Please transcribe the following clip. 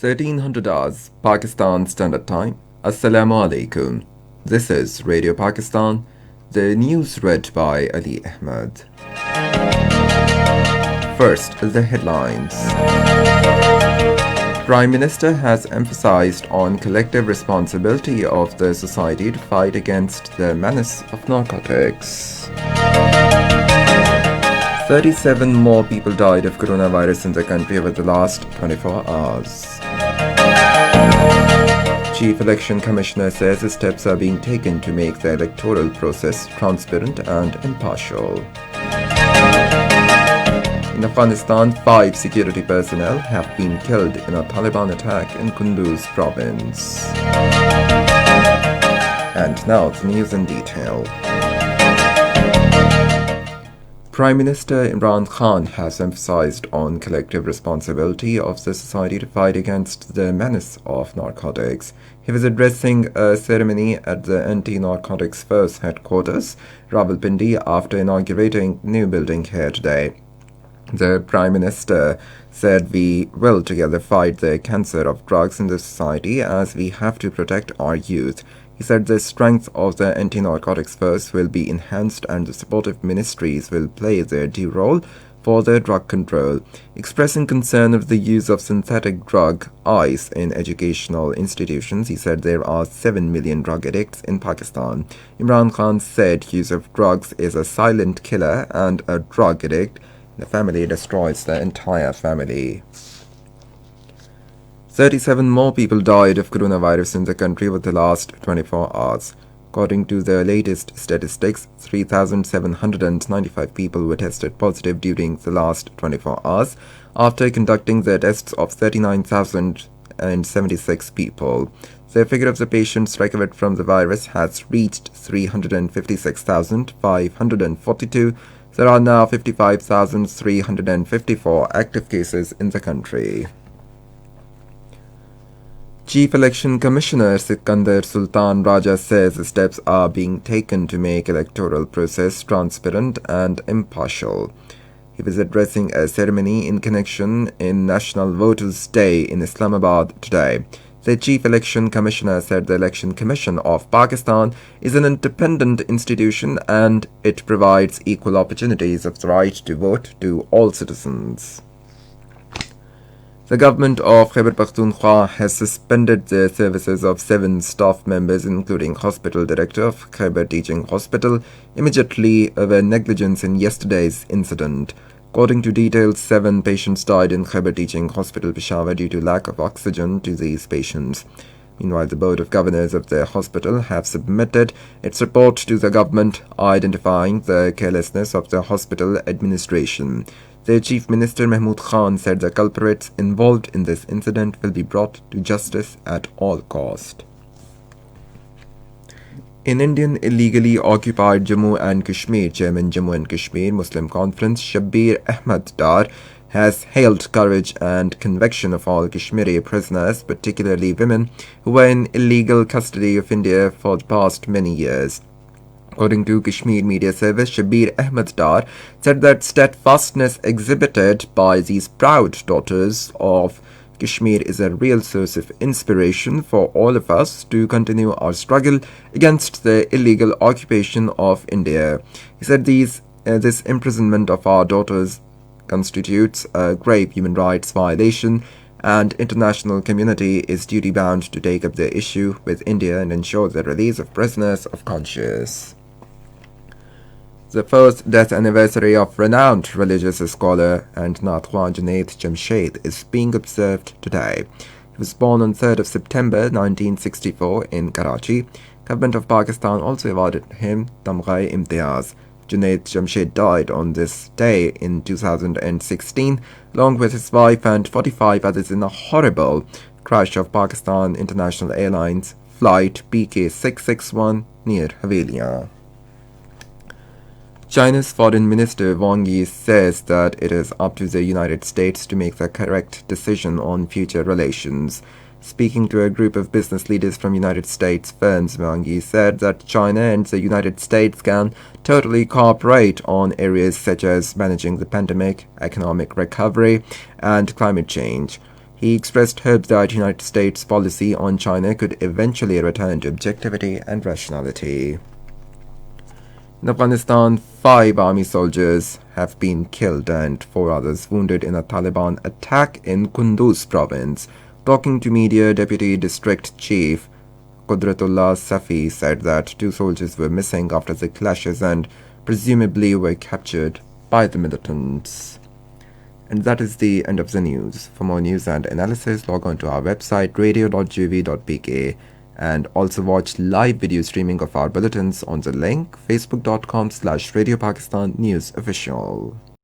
1300 hours, Pakistan Standard Time. Assalamu alaikum. This is Radio Pakistan. The news read by Ali Ahmed. First, the headlines. Prime Minister has emphasized on collective responsibility of the society to fight against the menace of narcotics. 37 more people died of coronavirus in the country over the last 24 hours. Chief Election Commissioner says steps are being taken to make the electoral process transparent and impartial. In Afghanistan, 5 security personnel have been killed in a Taliban attack in Kunduz province. And now the news in detail. Prime Minister Imran Khan has emphasized on collective responsibility of the society to fight against the menace of narcotics. He was addressing a ceremony at the Anti-Narcotics Force headquarters, Rawalpindi, after inaugurating new building here today. The Prime Minister said we will together fight the cancer of drugs in the society as we have to protect our youth. He said the strength of the anti-narcotics force will be enhanced and the supportive ministries will play their due role for the drug control. Expressing concern of the use of synthetic drug ice in educational institutions, he said there are 7 million drug addicts in Pakistan. Imran Khan said use of drugs is a silent killer and a drug addict in the family destroys the entire family. 37 more people died of coronavirus in the country over the last 24 hours. According to the latest statistics, 3,795 people were tested positive during the last 24 hours after conducting the tests of 39,076 people. The figure of the patients recovered from the virus has reached 356,542. There are now 55,354 active cases in the country. Chief Election Commissioner Sikandar Sultan Raja says steps are being taken to make electoral process transparent and impartial. He was addressing a ceremony in connection in National Voters' Day in Islamabad today. The Chief Election Commissioner said the Election Commission of Pakistan is an independent institution and it provides equal opportunities of the right to vote to all citizens. The government of Khyber Pakhtunkhwa has suspended the services of 7 staff members, including hospital director of Khyber Teaching Hospital, immediately over negligence in yesterday's incident. According to details, 7 patients died in Khyber Teaching Hospital, Peshawar, due to lack of oxygen to these patients. Meanwhile, the Board of Governors of the hospital have submitted its report to the government, identifying the carelessness of the hospital administration. The Chief Minister Mahmood Khan said the culprits involved in this incident will be brought to justice at all cost. In Indian illegally occupied Jammu and Kashmir, Chairman Jammu and Kashmir Muslim Conference Shabbir Ahmed Dar has hailed courage and conviction of all Kashmiri prisoners, particularly women, who were in illegal custody of India for the past many years. According to Kashmir Media Service, Shabbir Ahmed Dar said that steadfastness exhibited by these proud daughters of Kashmir is a real source of inspiration for all of us to continue our struggle against the illegal occupation of India. He said this imprisonment of our daughters constitutes a grave human rights violation and international community is duty-bound to take up the issue with India and ensure the release of prisoners of conscience. The first death anniversary of renowned religious scholar and Nathwa Junaid Jamshed is being observed today. He was born on 3rd of September 1964 in Karachi. Government of Pakistan also awarded him Tamgha Imtiaz. Junaid Jamshed died on this day in 2016, along with his wife and 45 others in a horrible crash of Pakistan International Airlines flight PK661 near Havelia. China's Foreign Minister Wang Yi says that it is up to the United States to make the correct decision on future relations. Speaking to a group of business leaders from United States firms, Wang Yi said that China and the United States can totally cooperate on areas such as managing the pandemic, economic recovery, and climate change. He expressed hope that United States policy on China could eventually return to objectivity and rationality. In Afghanistan, 5 army soldiers have been killed and 4 others wounded in a Taliban attack in Kunduz province. Talking to media, Deputy District Chief Qudratullah Safi said that 2 soldiers were missing after the clashes and presumably were captured by the militants. And that is the end of the news. For more news and analysis, log on to our website radio.gv.pk and also watch live video streaming of our bulletins on the link facebook.com/Radio Pakistan News Official.